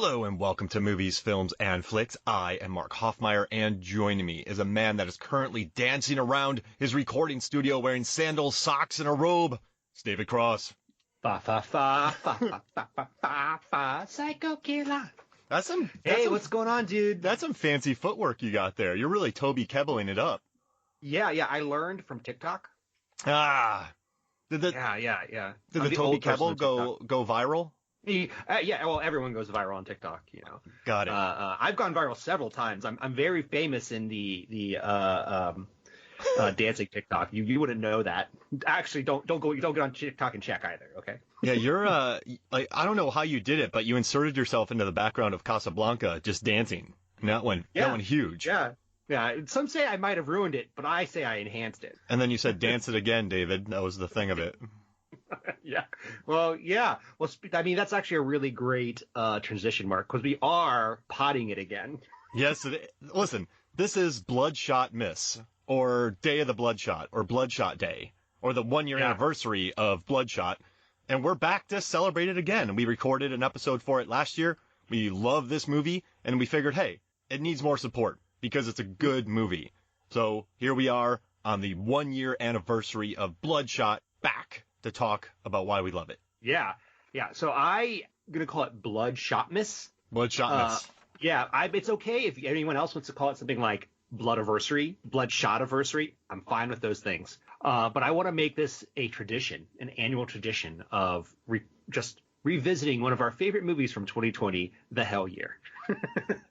Hello and welcome to Movies, Films, and Flicks. I am Mark Hoffmeyer, and joining me is a man that is currently dancing around his recording studio wearing sandals, socks, and a robe. It's David Cross. Fa fa fa fa fa fa fa fa fa psycho killer. Hey, what's going on, dude? That's some fancy footwork you got there. You're really Toby Kebbling it up. Yeah, I learned from TikTok. Yeah. Did the Toby Kebbell go viral? Well, everyone goes viral on TikTok, you know. Got it. I've gone viral several times. I'm very famous in the dancing TikTok. You wouldn't know that. Actually, don't get on TikTok and check either. Okay. Yeah, you're I don't know how you did it, but you inserted yourself into the background of Casablanca just dancing. And that went huge. Yeah. Some say I might have ruined it, but I say I enhanced it. And then you said dance it again, David. That was the thing of it. Yeah. Well, I mean, that's actually a really great transition, Mark, because we are potting it again. Yes. Listen, this is Bloodshot Miss, or Day of the Bloodshot, or Bloodshot Day, or the 1 year anniversary of Bloodshot. And we're back to celebrate it again. We recorded an episode for it last year. We love this movie, and we figured, hey, it needs more support because it's a good movie. So here we are on the 1 year anniversary of Bloodshot, back to talk about why we love it. Yeah. So I'm going to call it Bloodshot Miss. Bloodshot Miss. It's okay if anyone else wants to call it something like Bloodiversary, Bloodshot-iversary. I'm fine with those things. But I want to make this a tradition, an annual tradition of just revisiting one of our favorite movies from 2020, The Hell Year.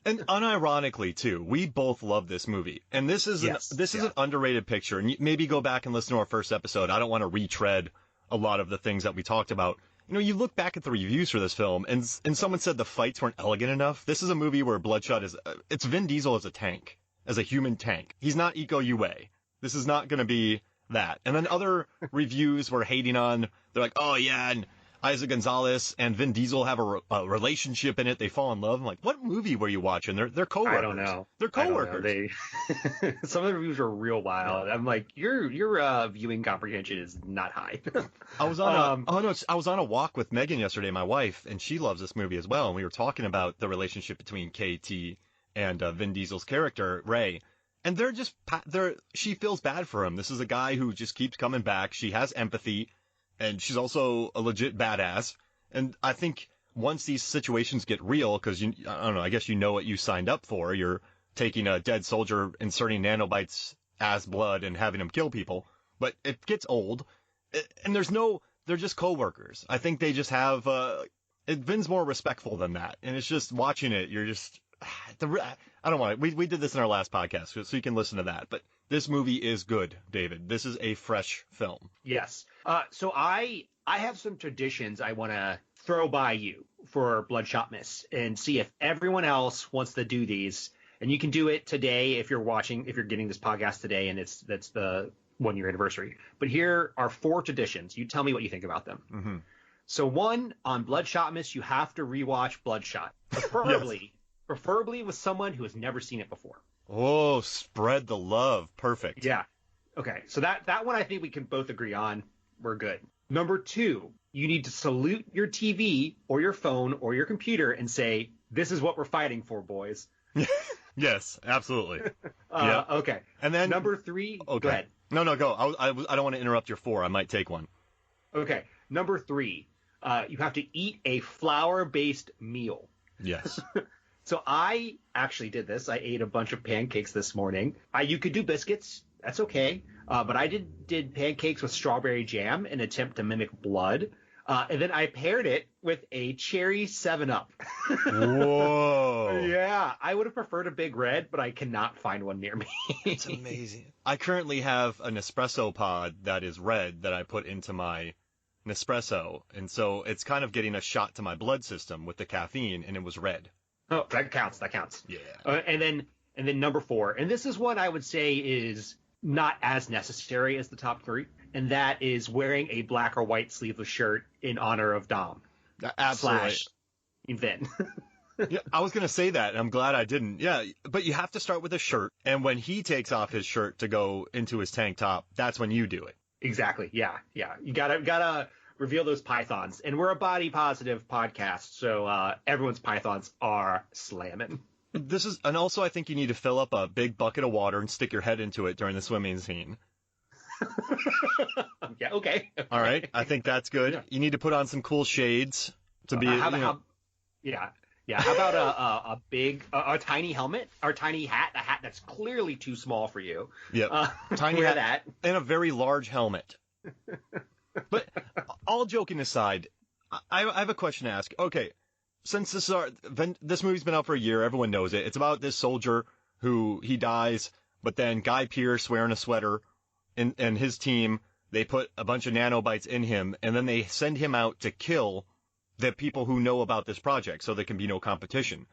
And unironically, too, we both love this movie. And this is an underrated picture. And maybe go back and listen to our first episode. I don't want to retread a lot of the things that we talked about. You know, you look back at the reviews for this film, and someone said the fights weren't elegant enough. This is a movie where Bloodshot it's Vin Diesel as a tank, as a human tank. He's not Iko Uwais. This is not going to be that. And then other reviews were hating on, they're like, oh yeah, and Isaac Gonzalez and Vin Diesel have a relationship in it. They fall in love. I'm like, what movie were you watching? They're coworkers. I don't know. They're coworkers. Some of the reviews are real wild. I'm like, your viewing comprehension is not high. I was on a walk with Megan yesterday, my wife, and she loves this movie as well. And we were talking about the relationship between KT and Vin Diesel's character Ray. And she feels bad for him. This is a guy who just keeps coming back. She has empathy. And she's also a legit badass. And I think once these situations get real, because I don't know, I guess you know what you signed up for. You're taking a dead soldier, inserting nanobites as blood, and having him kill people. But it gets old, and they're just coworkers. I think they just have. Vin's more respectful than that, and it's just watching it. You're just. I don't want it. We did this in our last podcast, so you can listen to that. But this movie is good, David. This is a fresh film. Yes. So I have some traditions I want to throw by you for Bloodshot Miss and see if everyone else wants to do these. And you can do it today if you're getting this podcast today, and that's the 1 year anniversary. But here are 4 traditions. You tell me what you think about them. Mm-hmm. So 1, on Bloodshot Miss, you have to rewatch Bloodshot, preferably with someone who has never seen it before. Oh, spread the love. Perfect. Yeah. Okay. So that one I think we can both agree on. We're good. Number 2, you need to salute your TV or your phone or your computer and say, this is what we're fighting for, boys. Yes, absolutely. Okay. And then number 3. Okay. Go ahead. No, go. I don't want to interrupt your 4. I might take one. Okay. Number 3, you have to eat a flour-based meal. Yes. So I actually did this. I ate a bunch of pancakes this morning. You could do biscuits. That's okay. But I did pancakes with strawberry jam in an attempt to mimic blood. And then I paired it with a cherry 7-Up. Whoa. Yeah. I would have preferred a Big Red, but I cannot find one near me. It's amazing. I currently have an espresso pod that is red that I put into my Nespresso. And so it's kind of getting a shot to my blood system with the caffeine, and it was red. Oh, that counts. Yeah. And then number 4, and this is one I would say is not as necessary as the top 3, and that is wearing a black or white sleeveless shirt in honor of Dom. Absolutely. / Vin. Yeah, I was going to say that, and I'm glad I didn't. Yeah, but you have to start with a shirt, and when he takes off his shirt to go into his tank top, that's when you do it. Exactly. Yeah. You gotta reveal those pythons. And we're a body positive podcast, so everyone's pythons are slamming. And also I think you need to fill up a big bucket of water and stick your head into it during the swimming scene. Yeah, okay. All right, I think that's good. Yeah. You need to put on some cool shades to be, yeah. How about a tiny helmet or tiny hat, a hat that's clearly too small for you. Yeah, tiny wear hat that. And a very large helmet. But all joking aside, I have a question to ask. Okay, since this movie's been out for a year, everyone knows it. It's about this soldier who he dies, but then Guy Pearce wearing a sweater and his team, they put a bunch of nanobites in him, and then they send him out to kill the people who know about this project so there can be no competition.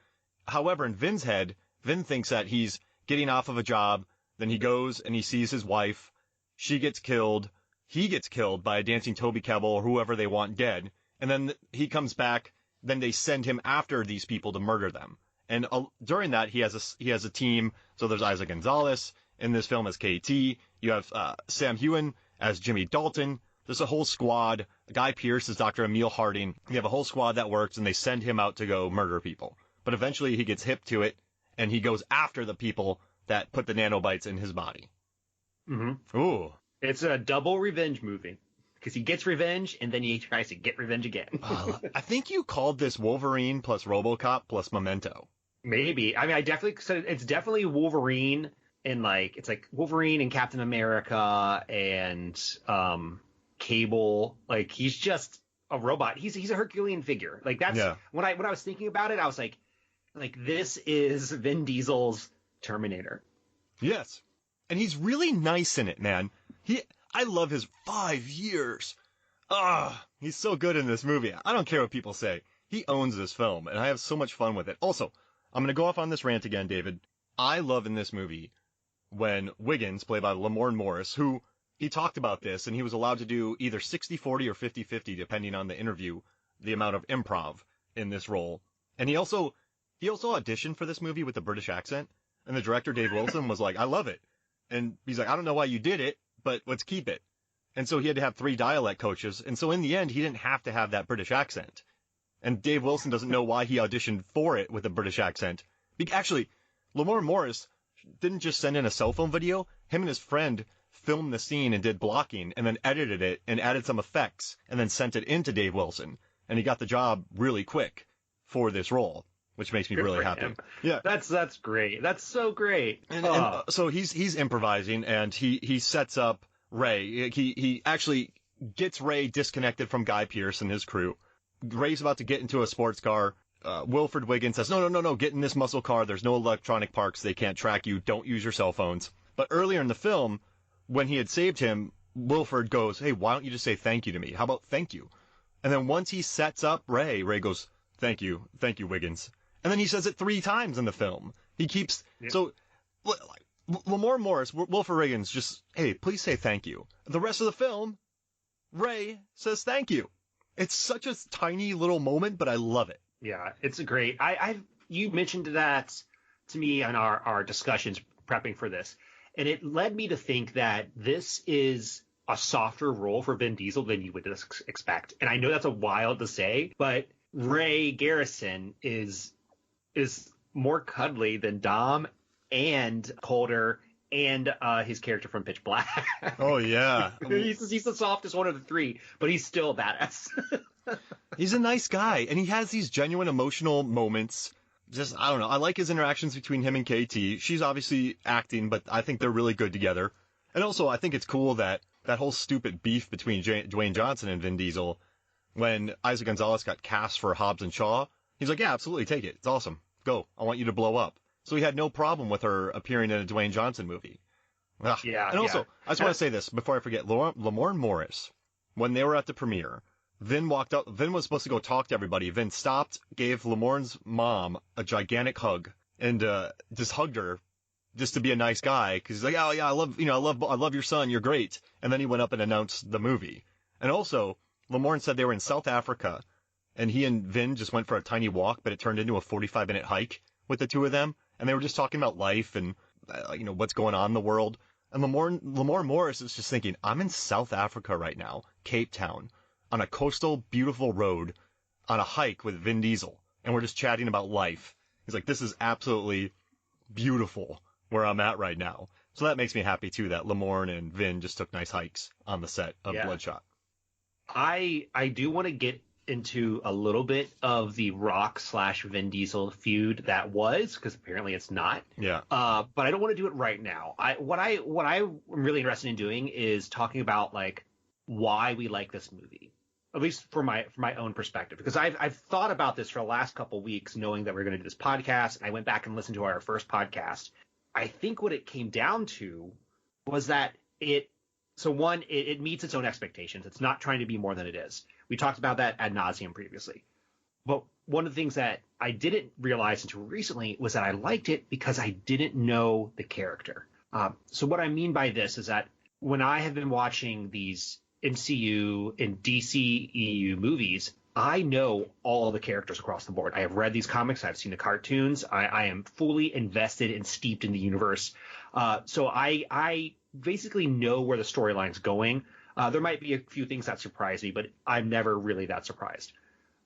However, in Vin's head, Vin thinks that he's getting off of a job, then he goes and he sees his wife, she gets killed, he gets killed by a dancing Toby Kebbell or whoever they want dead, and then he comes back, then they send him after these people to murder them. And during that, he has a team, so there's Isaac Gonzalez in this film as KT, you have Sam Heughan as Jimmy Dalton. There's a whole squad. Guy Pearce is Dr. Emil Harding. You have a whole squad that works, and they send him out to go murder people. But eventually he gets hip to it, and he goes after the people that put the nanobites in his body. Mm-hmm. Ooh. It's a double revenge movie. Because he gets revenge, and then he tries to get revenge again. I think you called this Wolverine plus RoboCop plus Memento. Maybe. I mean, I definitely said it's definitely Wolverine, and it's like Wolverine and Captain America and Cable. Like, he's just a robot. He's a Herculean figure. Like, that's when I was thinking about it, I was like this is Vin Diesel's Terminator. Yes. And he's really nice in it, man. I love his 5 years. He's so good in this movie. I don't care what people say. He owns this film, and I have so much fun with it. Also, I'm going to go off on this rant again, David. I love in this movie when Wiggins, played by Lamorne Morris, who he talked about this, and he was allowed to do either 60-40 or 50-50, depending on the interview, the amount of improv in this role. And he also auditioned for this movie with a British accent, and the director, Dave Wilson, was like, I love it. And he's like, I don't know why you did it, but let's keep it. And so he had to have 3 dialect coaches, and so in the end, he didn't have to have that British accent. And Dave Wilson doesn't know why he auditioned for it with a British accent. Actually, Lamorne Morris didn't just send in a cell phone video. Him and his friend filmed the scene and did blocking, and then edited it and added some effects, and then sent it into Dave Wilson. And he got the job really quick for this role, which makes me really happy. Him. Yeah, that's great. That's so great. And so he's improvising, and he sets up Ray. He actually gets Ray disconnected from Guy Pearce and his crew. Ray's about to get into a sports car. Wilford Wiggins says, no, get in this muscle car. There's no electronic parts. They can't track you. Don't use your cell phones. But earlier in the film, when he had saved him, Wilford goes, hey, why don't you just say thank you to me? How about thank you? And then once he sets up Ray goes, thank you, Wiggins. And then he says it 3 times in the film. He keeps, so, Lamorne Morris, Wilford Wiggins, just, hey, please say thank you. The rest of the film, Ray says thank you. It's such a tiny little moment, but I love it. Yeah, it's great. You mentioned that to me in our discussions prepping for this, and it led me to think that this is a softer role for Vin Diesel than you would expect. And I know that's a wild to say, but Ray Garrison is more cuddly than Dom and Calder and his character from Pitch Black. Oh, yeah. He's the softest one of the 3, but he's still a badass. He's a nice guy, and he has these genuine emotional moments. Just, I don't know. I like his interactions between him and KT. She's obviously acting, but I think they're really good together. And also, I think it's cool that whole stupid beef between Dwayne Johnson and Vin Diesel, when Isaac Gonzalez got cast for Hobbs and Shaw, he's like, yeah, absolutely, take it. It's awesome. Go. I want you to blow up. So he had no problem with her appearing in a Dwayne Johnson movie. Ugh. Yeah. And also, I just want to say this before I forget. Lamorne Morris, when they were at the premiere, Vin walked up. Vin was supposed to go talk to everybody. Vin stopped, gave Lamorne's mom a gigantic hug, and just hugged her, just to be a nice guy. Because he's like, oh yeah, I love your son. You're great. And then he went up and announced the movie. And also, Lamorne said they were in South Africa, and he and Vin just went for a tiny walk, but it turned into a 45-minute hike with the 2 of them. And they were just talking about life and what's going on in the world. And Lamorne Morris is just thinking, I'm in South Africa right now, Cape Town. on a coastal, beautiful road on a hike with Vin Diesel, and we're just chatting about life. He's like, this is absolutely beautiful where I'm at right now. So that makes me happy too that Lamorne and Vin just took nice hikes on the set of Bloodshot. I do want to get into a little bit of the Rock / Vin Diesel feud that was, because apparently it's not. Yeah. But I don't want to do it right now. What I'm really interested in doing is talking about like why we like this movie, at least for my own perspective, because I've thought about this for the last couple weeks, knowing that we're going to do this podcast. And I went back and listened to our first podcast. I think what it came down to was that it meets its own expectations. It's not trying to be more than it is. We talked about that ad nauseum previously. But one of the things that I didn't realize until recently was that I liked it because I didn't know the character. So what I mean by this is that when I have been watching these MCU and DCEU movies, I know all the characters across the board. I have read these comics. I've seen the cartoons. I am fully invested and steeped in the universe. So I basically know where the storyline's going. There might be a few things that surprise me, but I'm never really that surprised.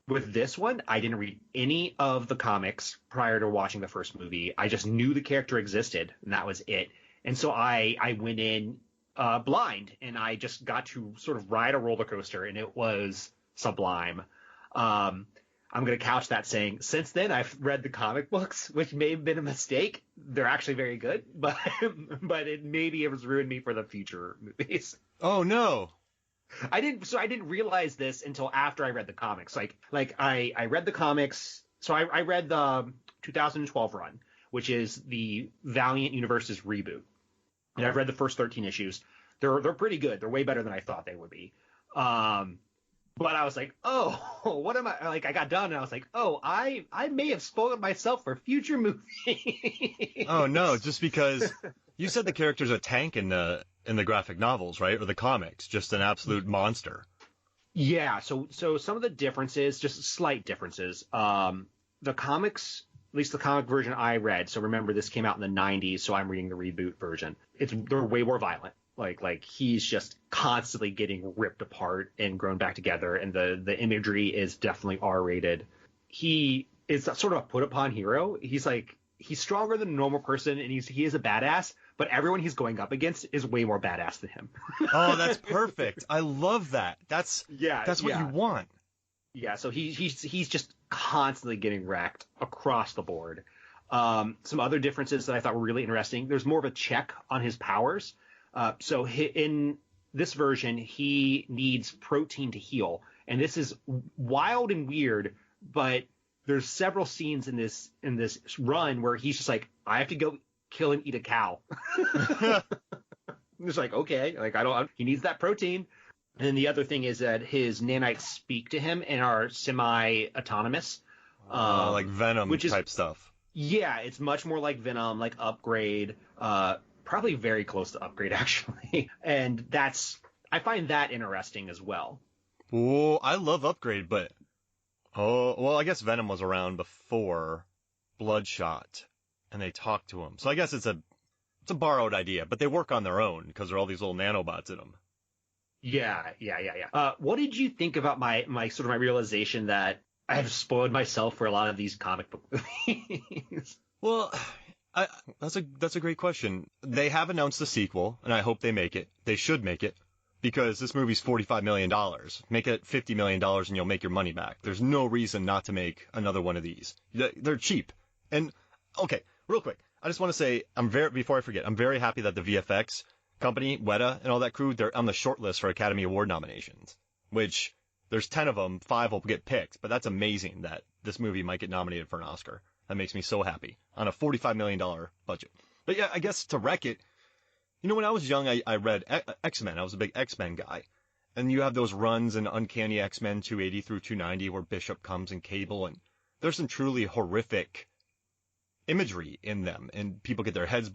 With this one, I didn't read any of the comics prior to watching the first movie. I just knew the character existed, and that was it. And so I went in blind, and I just got to sort of ride a roller coaster, and it was sublime. I'm going to couch that saying, since then I've read the comic books, which may have been a mistake. They're actually very good, but it has ruined me for the future movies. Oh no. I didn't realize this until after I read the comics. I read the comics. So I read the 2012 run, which is the Valiant Universe's reboot. And I've read the first 13 issues. They're pretty good. They're way better than I thought they would be. But I was like, oh, what am I? Like, I got done and I was like, oh, I may have spoiled myself for future movies. Oh no, just because you said the character's a tank in the graphic novels, right? Or the comics, just an absolute monster. Yeah. So some of the differences, just slight differences. The comics, at least the comic version I read. So remember, this came out in the 90s. So I'm reading the reboot version. They're way more violent. Like he's just constantly getting ripped apart and grown back together, and the imagery is definitely R-rated. He is sort of a put upon hero. He's stronger than a normal person, and he is a badass, but everyone he's going up against is way more badass than him. Oh, that's perfect. I love that. That's what you want. Yeah, so he's just constantly getting wrecked across the board. Some other differences that I thought were really interesting. There's more of a check on his powers. So in this version, he needs protein to heal. And this is wild and weird, but there's several scenes in this run where he's just like, I have to go kill and eat a cow. It's like, okay, he needs that protein. And then the other thing is that his nanites speak to him and are semi-autonomous. Like Venom type stuff. Yeah, it's much more like Venom, like Upgrade, probably very close to Upgrade, actually. And I find that interesting as well. Oh, I love Upgrade, but I guess Venom was around before Bloodshot, and they talked to him. So I guess it's a borrowed idea, but they work on their own because there are all these little nanobots in them. Yeah. What did you think about my realization that I have spoiled myself for a lot of these comic book movies? Well, that's a great question. They have announced a sequel, and I hope they make it. They should make it, because this movie's $45 million. Make it $50 million, and you'll make your money back. There's no reason not to make another one of these. They're cheap. And okay, real quick, I just want to say, before I forget, I'm very happy that the VFX company, Weta, and all that crew, they're on the short list for Academy Award nominations. Which there's 10 of them, 5 will get picked, but that's amazing that this movie might get nominated for an Oscar. That makes me so happy on a $45 million budget. But yeah, I guess to wreck it, when I was young, I read X-Men. I was a big X-Men guy. And you have those runs in Uncanny X-Men 280 through 290 where Bishop comes and Cable, and there's some truly horrific imagery in them, and people get their heads